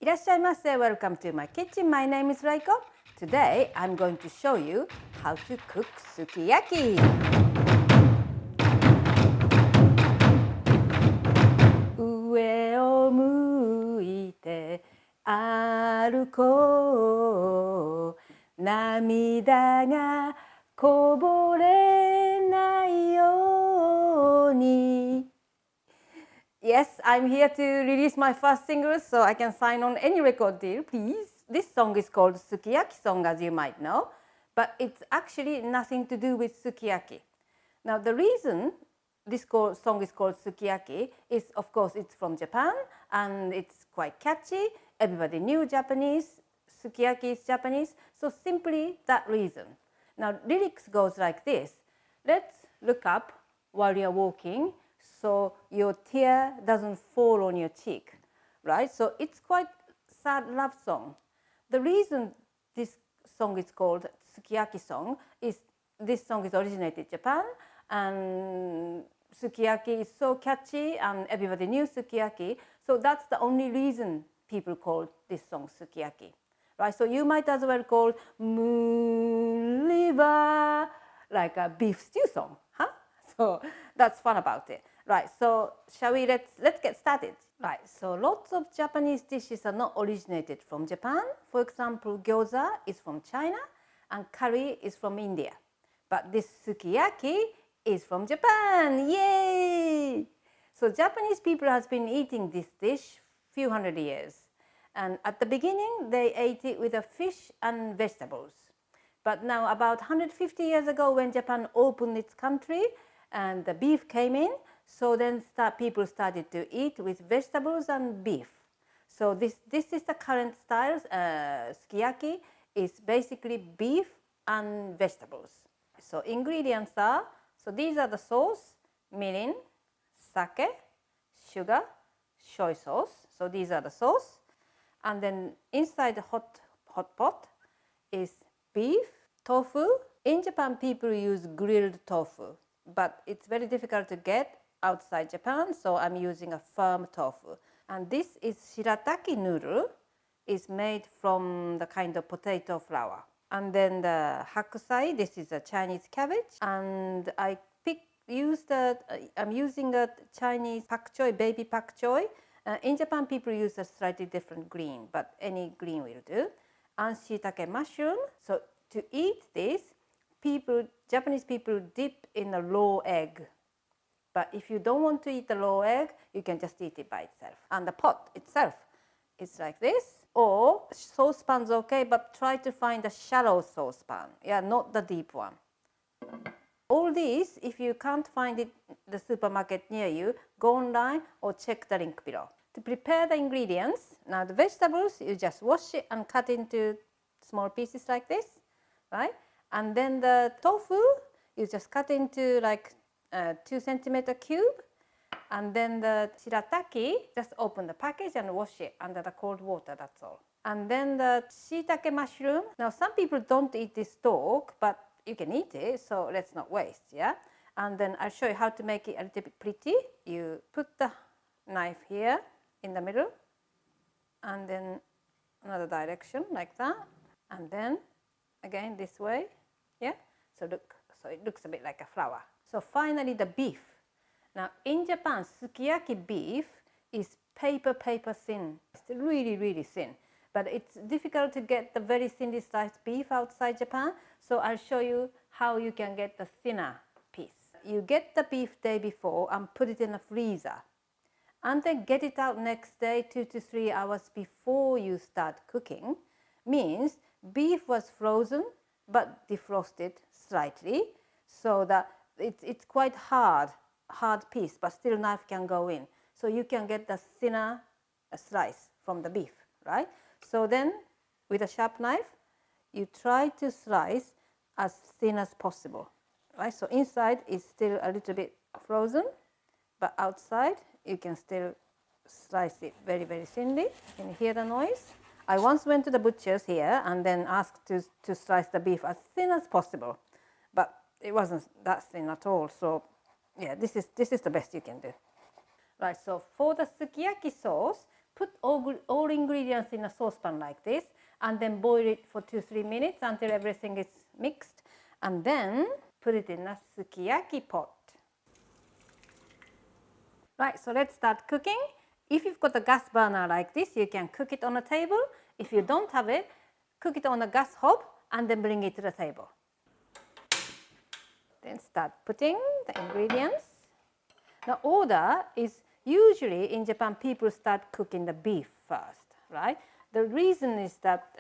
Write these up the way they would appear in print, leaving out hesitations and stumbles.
いらっしゃいませ. Welcome to my kitchen. My name is Reiko. Today I'm going to show you how to cook sukiyaki. 上を向いて歩こう。涙がこぼれないように。Yes, I'm here to release my first single so I can sign on any record deal, please. This song is called Sukiyaki Song, as you might know, but it's actually nothing to do with sukiyaki. Now, the reason this song is called Sukiyaki is, of course, it's from Japan and it's quite catchy. Everybody knew Japanese. Sukiyaki is Japanese, so simply that reason. Now, lyrics goes like this. Let's look up while you're walking so your tear doesn't fall on your cheek, right? So it's quite sad love song. The reason this song is called Sukiyaki Song is this song is originated in Japan, and sukiyaki is so catchy and everybody knew sukiyaki, so that's the only reason people call this song sukiyaki, right? So you might as well call Moon River like a beef stew song, huh? So that's fun about it. Right, so shall we, let's get started. Right, so lots of Japanese dishes are not originated from Japan. For example, gyoza is from China and curry is from India. But this sukiyaki is from Japan. Yay! So Japanese people has been eating this dish few hundred years. And at the beginning, they ate it with a fish and vegetables. But now about 150 years ago, when Japan opened its country and the beef came in, so then people started to eat with vegetables and beef. So this is the current style. Sukiyaki is basically beef and vegetables. So ingredients are, so these are the sauce, mirin, sake, sugar, soy sauce. So these are the sauce. And then inside the hot pot is beef, tofu. In Japan, people use grilled tofu, but it's very difficult to get outside Japan, so I'm using a firm tofu. And this is shiitake noodle, is made from the kind of potato flour. And then the hakusai, this is a Chinese cabbage, and I'm using a Chinese pak choy, baby pak choy. In Japan, people use a slightly different green, but any green will do. And shiitake mushroom. So to eat this, Japanese people dip in a raw egg. But if you don't want to eat the raw egg, you can just eat it by itself. And the pot itself is like this. Or saucepan's okay, but try to find a shallow saucepan. Yeah, not the deep one. All these, if you can't find it in the supermarket near you, go online or check the link below. To prepare the ingredients, now the vegetables, you just wash it and cut into small pieces like this, right? And then the tofu, you just cut into like 2 centimeter cube, and then the shirataki, just open the package and wash it under the cold water, that's all. And then the shiitake mushroom, now some people don't eat this stalk, but you can eat it, so let's not waste, yeah? And then I'll show you how to make it a little bit pretty. You put the knife here in the middle, and then another direction like that, and then again this way, yeah? So look, so it looks a bit like a flower. So finally the beef. Now in Japan, sukiyaki beef is paper thin. It's really, really thin. But it's difficult to get the very thinly sliced beef outside Japan. So I'll show you how you can get the thinner piece. You get the beef day before and put it in a freezer. And then get it out next day 2 to 3 hours before you start cooking. Means beef was frozen but defrosted slightly, so that it's quite hard piece, but still knife can go in. So you can get the thinner slice from the beef, right? So then with a sharp knife, you try to slice as thin as possible, right? So inside is still a little bit frozen, but outside you can still slice it very, very thinly. Can you hear the noise? I once went to the butcher's here and then asked to slice the beef as thin as possible, but it wasn't that thin at all. So yeah, this is the best you can do. Right, so for the sukiyaki sauce, put all ingredients in a saucepan like this and then boil it for 2-3 minutes until everything is mixed, and then put it in a sukiyaki pot. Right, so let's start cooking. If you've got a gas burner like this, you can cook it on a table. If you don't have it, cook it on a gas hob and then bring it to the table. Then start putting the ingredients. The order is usually in Japan, people start cooking the beef first, right? The reason is that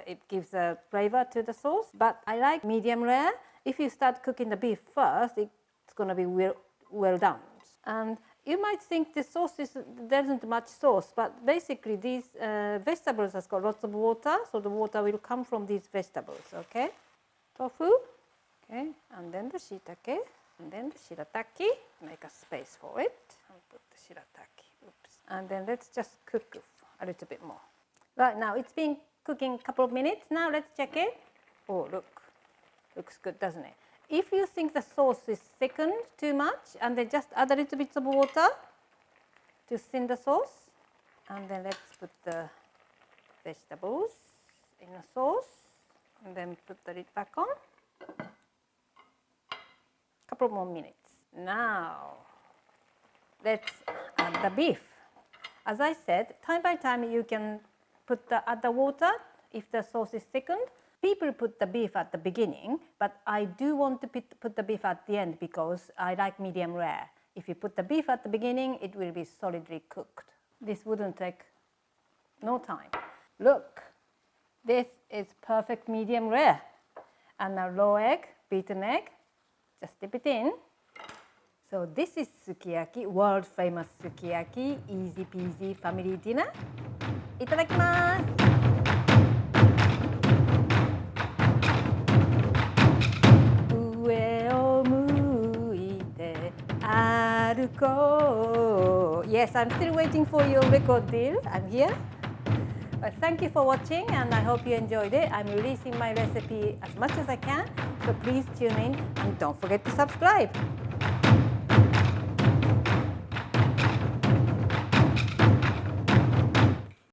it gives a flavor to the sauce, but I like medium rare. If you start cooking the beef first, it's going to be well done. And you might think the sauce there isn't much sauce, but basically these vegetables has got lots of water, so the water will come from these vegetables, okay? Tofu, okay, and then the shiitake, and then the shirataki. Make a space for it, and put the shirataki. Oops. And then let's just cook a little bit more. Right, now it's been cooking a couple of minutes. Now let's check it. Oh, look, looks good, doesn't it? If you think the sauce is thickened too much, and then just add a little bit of water to thin the sauce. And then let's put the vegetables in the sauce, and then put the lid back on. Couple more minutes. Now, let's add the beef. As I said, time by time you can add the water if the sauce is thickened. People put the beef at the beginning, but I do want to put the beef at the end because I like medium rare. If you put the beef at the beginning, it will be solidly cooked. This wouldn't take no time. Look, this is perfect medium rare. And a raw egg, beaten egg, just dip it in. So this is sukiyaki, world famous sukiyaki, easy peasy family dinner. Itadakimasu! 歩こう. Yes, I'm still waiting for your record deal. I'm here. But thank you for watching, and I hope you enjoyed it. I'm releasing my recipe as much as I can, so please tune in and don't forget to subscribe.